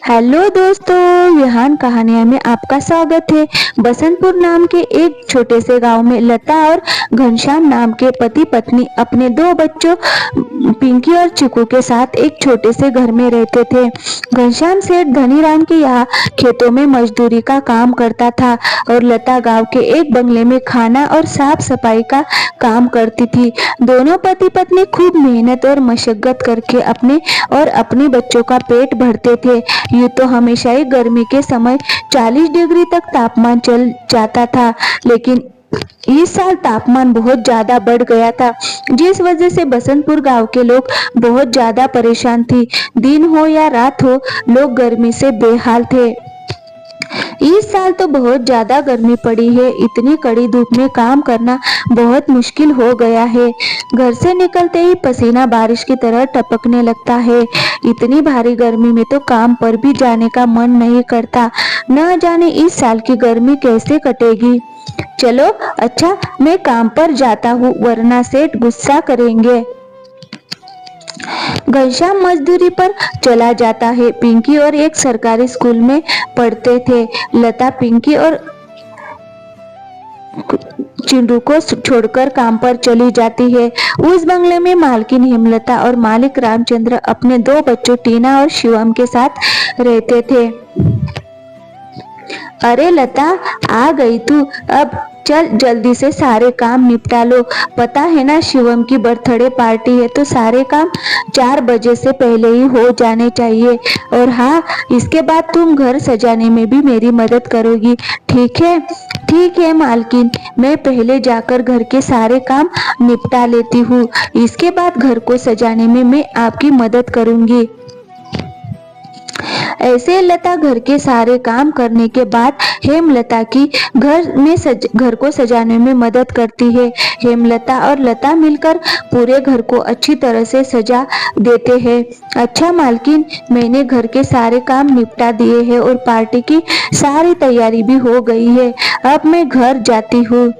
Hello दोस्तों, विहान कहानियां में आपका स्वागत है। बसंतपुर नाम के एक छोटे से गांव में लता और घनश्याम नाम के पति पत्नी अपने दो बच्चों पिंकी और चिकू के साथ एक छोटे से घर में रहते थे। घनश्याम सेठ धनीराम के यहाँ खेतों में मजदूरी का काम करता था और लता गांव के एक बंगले में खाना और साफ सफाई का काम करती थी। दोनों पति पत्नी खूब मेहनत और मशक्कत करके अपने और अपने बच्चों का पेट भरते थे। यूं तो हमेशा ही गर्मी के समय 40 डिग्री तक तापमान चल जाता था, लेकिन इस साल तापमान बहुत ज्यादा बढ़ गया था, जिस वजह से बसंतपुर गांव के लोग बहुत ज्यादा परेशान थे। दिन हो या रात हो, लोग गर्मी से बेहाल थे। इस साल तो बहुत ज्यादा गर्मी पड़ी है। इतनी कड़ी धूप में काम करना बहुत मुश्किल हो गया है। घर से निकलते ही पसीना बारिश की तरह टपकने लगता है। इतनी भारी गर्मी में तो काम पर भी जाने का मन नहीं करता। न जाने इस साल की गर्मी कैसे कटेगी। चलो अच्छा, मैं काम पर जाता हूँ, वरना सेठ गुस्सा करेंगे। घनश्याम मजदूरी पर चला जाता है। पिंकी और एक सरकारी स्कूल में पढ़ते थे। लता पिंकी और चिंटू को छोड़कर काम पर चली जाती है। उस बंगले में मालकिन हेमलता और मालिक रामचंद्र अपने दो बच्चों टीना और शिवम के साथ रहते थे। अरे लता, आ गई तू। अब चल जल्दी से सारे काम निपटा लो। पता है ना, शिवम की बर्थडे पार्टी है, तो सारे काम 4 बजे से पहले ही हो जाने चाहिए। और हाँ, इसके बाद तुम घर सजाने में भी मेरी मदद करोगी, ठीक है? ठीक है मालकिन, मैं पहले जाकर घर के सारे काम निपटा लेती हूँ। इसके बाद घर को सजाने में मैं आपकी मदद करूँगी। ऐसे लता घर के सारे काम करने के बाद हेमलता की घर को सजाने में मदद करती है। हेमलता और लता मिलकर पूरे घर को अच्छी तरह से सजा देते हैं। अच्छा मालकिन, मैंने घर के सारे काम निपटा दिए हैं और पार्टी की सारी तैयारी भी हो गई है। अब मैं घर जाती हूँ।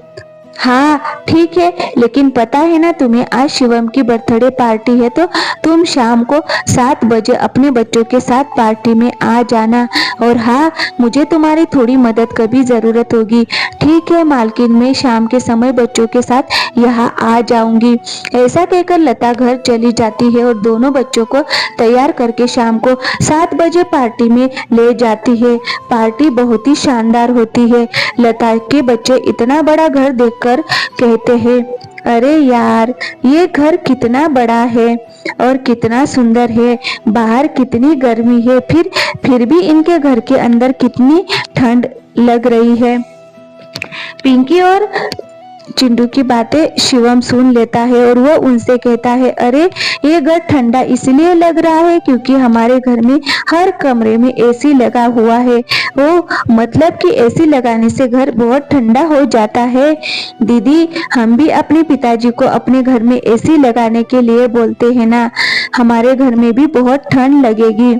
हाँ ठीक है, लेकिन पता है ना तुम्हें, आज शिवम की बर्थडे पार्टी है, तो तुम शाम को 7 बजे अपने बच्चों के साथ पार्टी में आ जाना। और हाँ, मुझे तुम्हारी थोड़ी मदद की भी जरूरत होगी। ठीक है मालकिन, मैं शाम के समय बच्चों के साथ यहाँ आ जाऊंगी। ऐसा कहकर लता घर चली जाती है और दोनों बच्चों को तैयार करके शाम को 7 बजे पार्टी में ले जाती है। पार्टी बहुत ही शानदार होती है। लता के बच्चे इतना बड़ा घर देखकर कहते हैं, अरे यार, ये घर कितना बड़ा है और कितना सुंदर है। बाहर कितनी गर्मी है, फिर भी इनके घर के अंदर कितनी ठंड लग रही है। पिंकी और चिंटू की बातें शिवम सुन लेता है और वो उनसे कहता है, अरे ये घर ठंडा इसलिए लग रहा है क्योंकि हमारे घर में हर कमरे में एसी लगा हुआ है। वो मतलब कि एसी लगाने से घर बहुत ठंडा हो जाता है। दीदी, हम भी अपने पिताजी को अपने घर में एसी लगाने के लिए बोलते हैं ना, हमारे घर में भी बहुत ठंड लगेगी।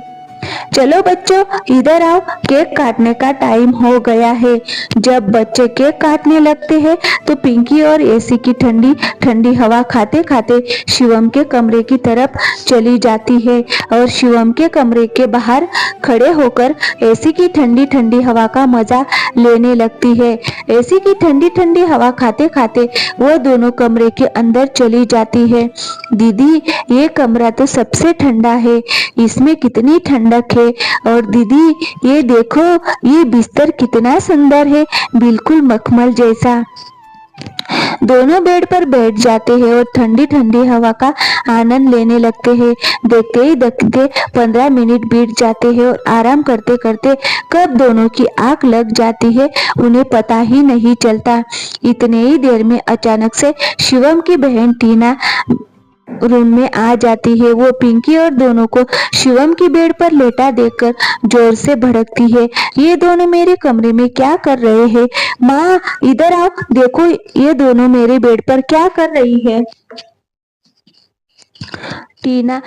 चलो बच्चों, इधर आओ, केक काटने का टाइम हो गया है। जब बच्चे केक काटने लगते हैं तो पिंकी और एसी की ठंडी ठंडी हवा खाते खाते शिवम के कमरे की तरफ चली जाती है और शिवम के कमरे के बाहर खड़े होकर एसी की ठंडी ठंडी हवा का मजा लेने लगती है। एसी की ठंडी ठंडी हवा खाते खाते वो दोनों कमरे के अंदर चली जाती है। दीदी, ये कमरा तो सबसे ठंडा है, इसमें कितनी ठंडक है। और दीदी, ये देखो, ये बिस्तर कितना सुंदर है, बिल्कुल मखमल जैसा। दोनों बेड पर बैठ जाते हैं और ठंडी ठंडी हवा का आनंद लेने लगते हैं। देखते ही देखते 15 मिनट बीत जाते हैं और आराम करते करते कब दोनों की आंख लग जाती है, उन्हें पता ही नहीं चलता। इतने ही देर में अचानक से शिवम की बहन टीना रूम में आ जाती है। वो पिंकी और दोनों को शिवम की बेड पर लेटा देखकर जोर से भड़कती है, ये दोनों मेरे कमरे में क्या कर रहे हैं? माँ, इधर आओ, देखो ये दोनों मेरे बेड पर क्या कर रही है। टीना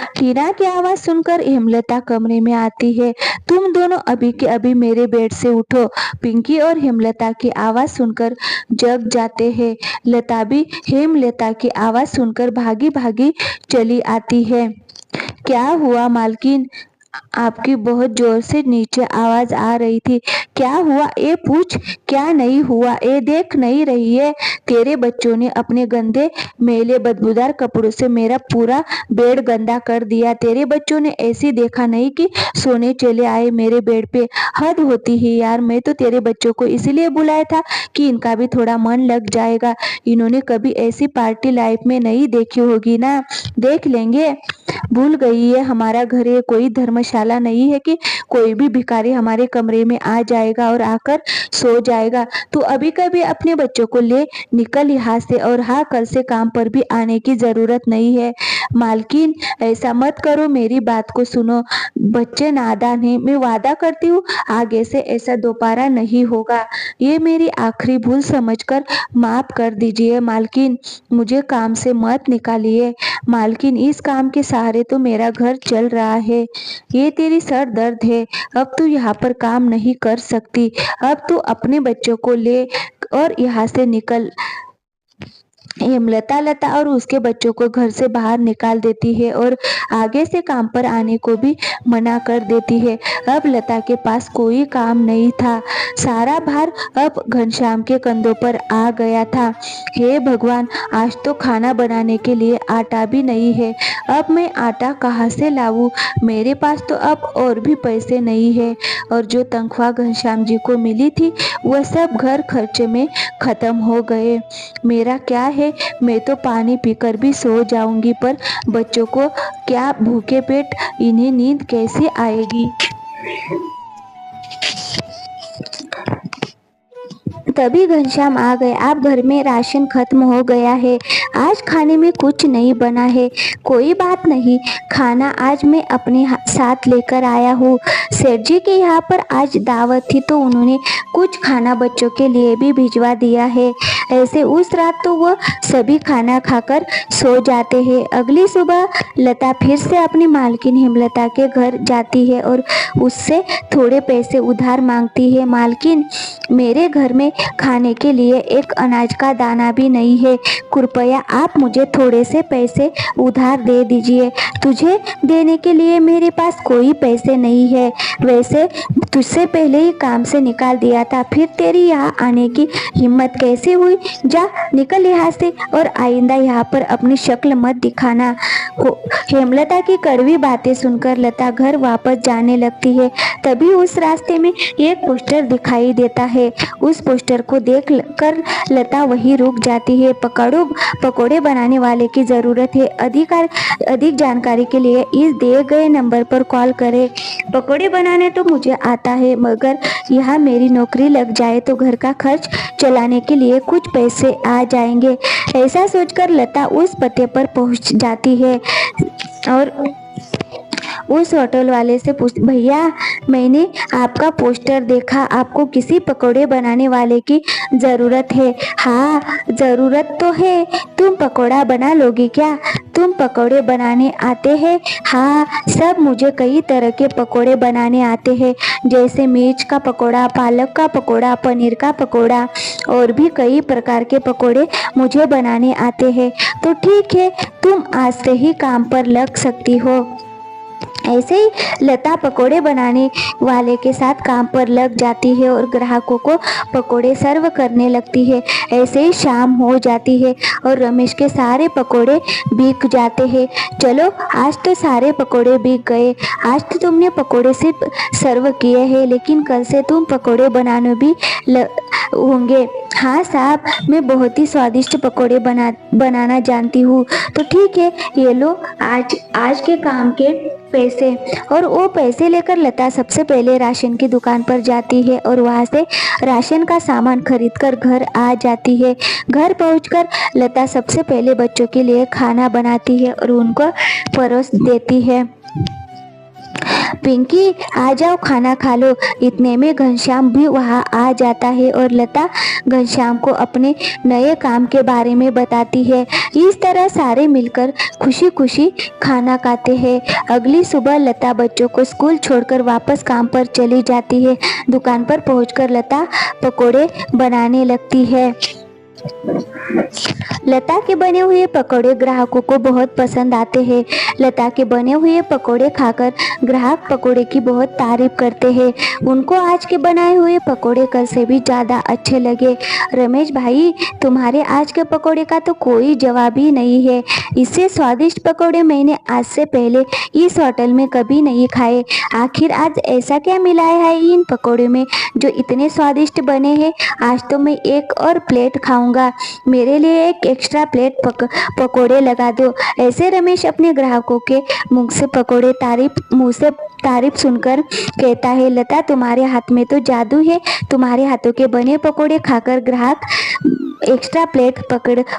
की आवाज सुनकर हेमलता कमरे में आती है। तुम दोनों अभी के अभी मेरे बेड से उठो। पिंकी और हेमलता की आवाज सुनकर जग जाते हैं। लता भी हेमलता की आवाज सुनकर भागी भागी चली आती है। क्या हुआ मालकिन, आपकी बहुत जोर से नीचे आवाज आ रही थी। क्या हुआ ये पूछ, क्या नहीं हुआ ये देख नहीं रही है? तेरे बच्चों ने अपने गंदे मैले बदबूदार कपड़ों से मेरा पूरा बेड गंदा कर दिया। तेरे बच्चों ने ऐसी देखा नहीं कि सोने चले आए मेरे बेड पे। हद होती है यार। मैं तो तेरे बच्चों को इसलिए बुलाया था कि इनका भी थोड़ा मन लग जाएगा। इन्होंने कभी ऐसी पार्टी लाइफ में नहीं देखी होगी ना। देख लेंगे। भूल गई है हमारा घर ये कोई धर्मशाला नहीं है कि कोई भी भिखारी हमारे कमरे में आ जाएगा और आकर सो जाएगा। तो अभी कभी अपने बच्चों को ले निकल यहाँ से, और हाँ, कल से काम पर भी आने की जरूरत नहीं है। मालकिन ऐसा मत करो, मेरी बात को सुनो। बच्चे नादान हैं। मैं वादा करती हूँ आगे से ऐसा दोबारा नहीं होगा। ये मेरी आखिरी भूल समझकर माफ कर दीजिए मालकिन। मुझे काम से मत निकालिए मालकिन। इस काम के सहारे तो मेरा घर चल रहा है। ये तेरी सर दर्द है। अब तू यहाँ पर काम नहीं कर सकती। अब तू अपने बच्चों को ले और यहाँ से निकल। हेमलता लता और उसके बच्चों को घर से बाहर निकाल देती है और आगे से काम पर आने को भी मना कर देती है। अब लता के पास कोई काम नहीं था। सारा भार अब घनश्याम के कंधों पर आ गया था। हे भगवान, आज तो खाना बनाने के लिए आटा भी नहीं है। अब मैं आटा कहाँ से लाऊं? मेरे पास तो अब और भी पैसे नहीं है, और जो तनख्वाह घनश्याम जी को मिली थी वह सब घर खर्चे में खत्म हो गए। मेरा क्या है, मैं तो पानी पीकर भी सो जाऊंगी, पर बच्चों को क्या भूखे पेट इन्हें नींद कैसे आएगी? तभी घनश्याम आ गए। आप घर में राशन खत्म हो गया है। आज खाने में कुछ नहीं बना है। कोई बात नहीं, खाना आज मैं अपने साथ लेकर आया हूँ। सेठ जी के यहाँ पर आज दावत थी तो उन्होंने कुछ खाना बच्चों के लिए भी भिजवा दिया है। ऐसे उस रात तो वह सभी खाना खाकर सो जाते हैं। अगली सुबह लता फिर से अपनी मालकिन हेमलता के घर जाती है और उससे थोड़े पैसे उधार मांगती है। मालकिन, मेरे घर में खाने के लिए एक अनाज का दाना भी नहीं है। कृपया आप मुझे थोड़े से पैसे उधार दे दीजिए। तुझे देने के लिए मेरे पास कोई पैसे नहीं है। वैसे तुझसे पहले ही काम से निकाल दिया था, फिर तेरी यहाँ आने की हिम्मत कैसे हुई? जा निकल यहाँ से और आइंदा यहाँ पर अपनी शक्ल मत दिखाना। हेमलता की कड़वी बातें सुनकर लता घर वापस जाने लगती है। तभी उस रास्ते में एक पोस्टर दिखाई देता है। उस पोस्टर को देख कर लता वहीं रुक जाती है। पकौड़े बनाने वाले की जरूरत है। अधिक जानकारी के लिए इस दिए गए नंबर पर कॉल करें। पकौड़े बनाने तो मुझे आता है, मगर यहाँ मेरी नौकरी लग जाए तो घर का खर्च चलाने के लिए कुछ पैसे आ जाएंगे। ऐसा सोचकर लता उस पते पर पहुँच जाती है और उस होटल वाले से पूछ, भैया मैंने आपका पोस्टर देखा, आपको किसी पकौड़े बनाने वाले की ज़रूरत है? हाँ ज़रूरत तो है। तुम पकौड़ा बना लोगी क्या? तुम पकौड़े बनाने आते हैं? हाँ सब, मुझे कई तरह के पकौड़े बनाने आते हैं, जैसे मिर्च का पकौड़ा, पालक का पकौड़ा, पनीर का पकौड़ा, और भी कई प्रकार के पकौड़े मुझे बनाने आते हैं। तो ठीक है, तुम आज से ही काम पर लग सकती हो। ऐसे ही लता पकोड़े बनाने वाले के साथ काम पर लग जाती है और ग्राहकों को पकोड़े सर्व करने लगती है। ऐसे ही शाम हो जाती है और रमेश के सारे पकोड़े बिक जाते हैं। चलो आज तो सारे पकोड़े बिक गए। आज तो तुमने पकोड़े सिर्फ सर्व किए हैं, लेकिन कल से तुम पकोड़े बनाने भी होंगे। हाँ साहब, मैं बहुत ही स्वादिष्ट पकोड़े बनाना जानती हूँ। तो ठीक है, ये लो आज के काम के पैसे। और वो पैसे लेकर लता सबसे पहले राशन की दुकान पर जाती है और वहाँ से राशन का सामान खरीदकर घर आ जाती है। घर पहुंचकर लता सबसे पहले बच्चों के लिए खाना बनाती है और उनको परोस देती है। पिंकी आ जाओ, खाना खा लो। इतने में घनश्याम भी वहाँ आ जाता है और लता घनश्याम को अपने नए काम के बारे में बताती है। इस तरह सारे मिलकर खुशी खुशी खाना खाते हैं। अगली सुबह लता बच्चों को स्कूल छोड़कर वापस काम पर चली जाती है। दुकान पर पहुंचकर लता पकोड़े बनाने लगती है। लता के बने हुए पकौड़े ग्राहकों को बहुत पसंद आते हैं। लता के बने हुए पकौड़े खाकर ग्राहक पकौड़े की बहुत तारीफ करते हैं। उनको आज के बनाए हुए पकौड़े कल से भी ज़्यादा अच्छे लगे। रमेश भाई, तुम्हारे आज के पकौड़े का तो कोई जवाब ही नहीं है। इससे स्वादिष्ट पकौड़े मैंने आज से पहले इस होटल में कभी नहीं खाए। आखिर आज ऐसा क्या मिलाया है इन पकौड़े में जो इतने स्वादिष्ट बने हैं? आज तो मैं एक और प्लेट खाऊंगा। मेरे लिए एक एक्स्ट्रा प्लेट पकौड़े लगा दो। ऐसे रमेश अपने ग्राहकों के मुंह से तारीफ सुनकर कहता है। लता, तुम्हारे हाथ में तो जादू है। तुम्हारे हाथों के बने पकौड़े खाकर ग्राहक एक्स्ट्रा प्लेट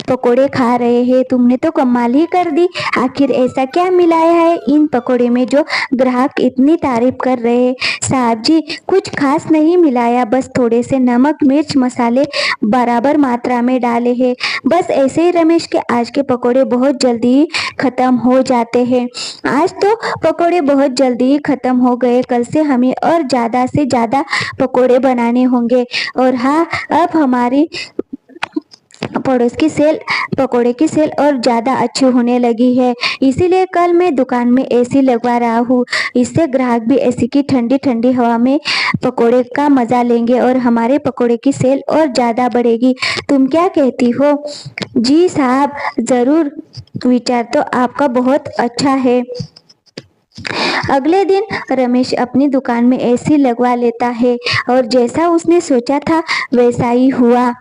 पकौड़े खा रहे हैं। तुमने तो कमाल ही कर दी। आखिर ऐसा क्या मिलाया है इन पकौड़े में जो ग्राहक इतनी तारीफ कर रहे हैं? साहब जी, कुछ खास नहीं मिलाया, बस थोड़े से नमक मिर्च मसाले बराबर मात्रा में डाले हैं। बस ऐसे ही रमेश के आज के पकौड़े बहुत जल्दी ही खत्म हो जाते हैं। आज तो पकौड़े बहुत जल्दी ही खत्म हो गए। कल से हमें और ज़्यादा से ज़्यादा पकौड़े बनाने होंगे। और हाँ, अब हमारी पड़ोस की पकौड़े की सेल और ज़्यादा अच्छी होने लगी है। इसीलिए कल मैं दुकान में एसी लगवा रहा हूँ। इससे ग्राहक भी एसी की ठंडी ठंडी हवा में पकौड़े का मज़ा लेंगे और हमारे पकौड़े की सेल और ज़्यादा बढ़ेगी। तुम क्या कहती हो? जी साहब, ज़रूर। विचार तो आपका बहुत अच्छा है। अगले दिन रमेश अपनी दुकान में एसी लगवा लेता है और जैसा उसने सोचा था वैसा ही हुआ।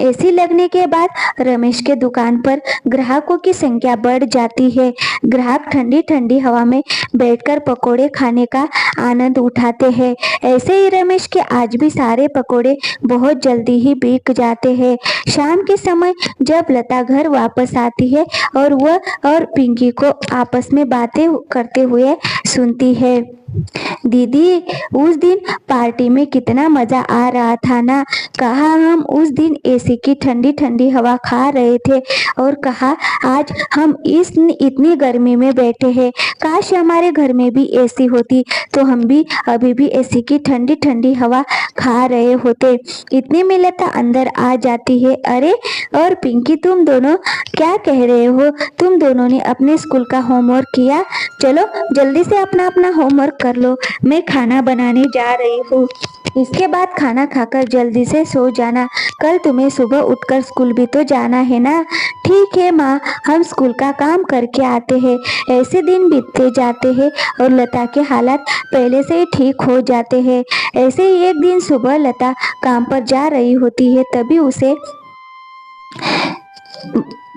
एसी लगने के बाद रमेश के दुकान पर ग्राहकों की संख्या बढ़ जाती है। ग्राहक ठंडी ठंडी हवा में बैठकर पकोड़े खाने का आनंद उठाते हैं। ऐसे ही रमेश के आज भी सारे पकोड़े बहुत जल्दी ही बिक जाते हैं। शाम के समय जब लता घर वापस आती है और वह और पिंकी को आपस में बातें करते हुए सुनती है। दीदी, उस दिन पार्टी में कितना मजा आ रहा था ना। कहा हम उस दिन एसी की ठंडी ठंडी हवा खा रहे थे और कहा आज हम इतनी गर्मी में बैठे हैं। काश हमारे घर में भी एसी होती तो हम भी अभी भी एसी की ठंडी ठंडी हवा खा रहे होते। इतने में लता अंदर आ जाती है। अरे, और पिंकी, तुम दोनों क्या कह रहे हो? तुम दोनों ने अपने स्कूल का होमवर्क किया? चलो जल्दी से अपना अपना होमवर्क कर लो। मैं खाना बनाने जा रही हूँ। इसके बाद खाना खाकर जल्दी से सो जाना। कल तुम्हें सुबह उठकर स्कूल भी तो जाना है ना। ठीक है माँ, हम स्कूल का काम करके आते हैं। ऐसे दिन बीतते जाते हैं और लता के हालात पहले से ही ठीक हो जाते हैं। ऐसे ही एक दिन सुबह लता काम पर जा रही होती है, तभी उसे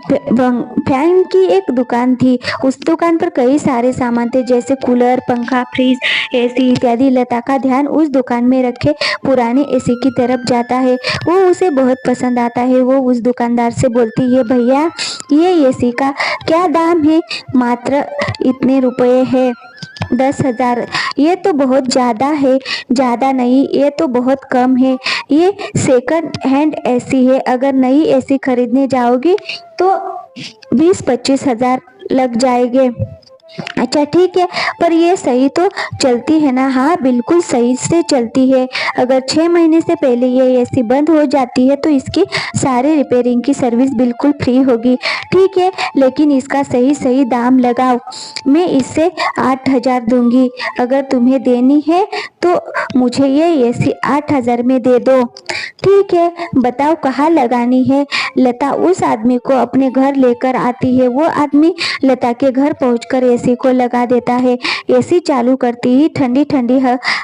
फैन की एक दुकान थी। उस दुकान पर कई सारे सामान थे, जैसे कूलर, पंखा, फ्रिज, एसी इत्यादि। लता का ध्यान उस दुकान में रखे पुराने एसी की तरफ जाता है। वो उसे बहुत पसंद आता है। वो उस दुकानदार से बोलती है, भैया ये एसी का क्या दाम है? मात्र इतने रुपए है। 10,000। ये तो बहुत ज़्यादा है। ज़्यादा नहीं, ये तो बहुत कम है। ये सेकंड हैंड एसी है। अगर नई एसी खरीदने जाओगी तो 20-25 हजार लग जाएंगे। अच्छा ठीक है, पर ये सही तो चलती है ना? हाँ बिल्कुल सही से चलती है। अगर 6 महीने से पहले ये एसी बंद हो जाती है तो इसकी सारे रिपेयरिंग की सर्विस बिल्कुल फ्री होगी। ठीक है, लेकिन इसका सही सही दाम लगाओ। मैं इससे 8,000 दूंगी। अगर तुम्हें देनी है तो मुझे ये एसी 8,000 में दे दो। ठीक है, बताओ कहाँ लगानी है? लता उस आदमी को अपने घर लेकर आती है। वो आदमी लता के घर पहुंचकर एसी को लगा देता है। एसी चालू करती ही ठंडी ठंडी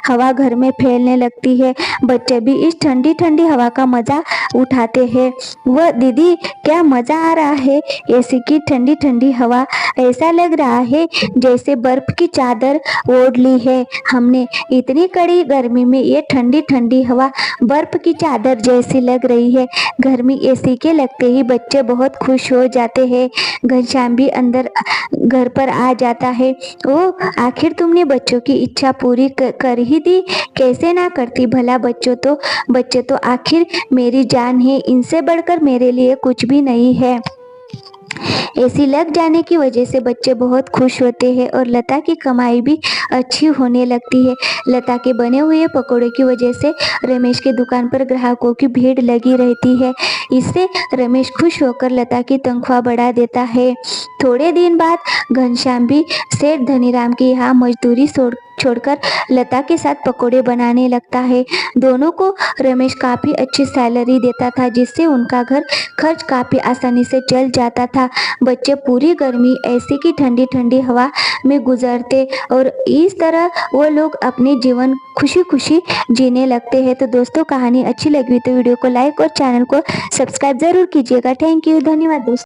हवा घर में फैलने लगती है। बच्चे भी इस ठंडी ठंडी हवा का मजा उठाते हैं। वह दीदी, क्या मजा आ रहा है एसी की ठंडी ठंडी हवा। ऐसा लग रहा है जैसे बर्फ की चादर ओढ़ ली है हमने। इतनी कड़ी गर्मी में ये ठंडी ठंडी हवा बर्फ की चादर जैसी लग रही है। घर में एसी के लगते ही बच्चे बहुत खुश हो जाते हैं। घनश्याम भी अंदर घर पर आ जाता है। ओ, आखिर तुमने बच्चों की इच्छा पूरी कर ही दी। कैसे ना करती भला। बच्चे तो आखिर मेरी जान है। इनसे बढ़कर मेरे लिए कुछ भी नहीं है। एसी लग जाने की वजह से बच्चे बहुत खुश होते हैं और लता की कमाई भी अच्छी होने लगती है। लता के बने हुए पकौड़े की वजह से रमेश के दुकान पर ग्राहकों की भीड़ लगी रहती है। इससे रमेश खुश होकर लता की तनख्वाह बढ़ा देता है। थोड़े दिन बाद घनश्याम भी सेठ धनीराम के यहाँ मजदूरी छोड़कर लता के साथ पकौड़े बनाने लगता है। दोनों को रमेश काफी अच्छी सैलरी देता था, जिससे उनका घर खर्च काफी आसानी से चल जाता था। बच्चे पूरी गर्मी एसी की ठंडी ठंडी हवा में गुजरते और इस तरह वो लोग अपने जीवन खुशी खुशी जीने लगते हैं। तो दोस्तों, कहानी अच्छी लगी तो वीडियो को लाइक और चैनल को सब्सक्राइब जरूर कीजिएगा। थैंक यू, धन्यवाद दोस्तों।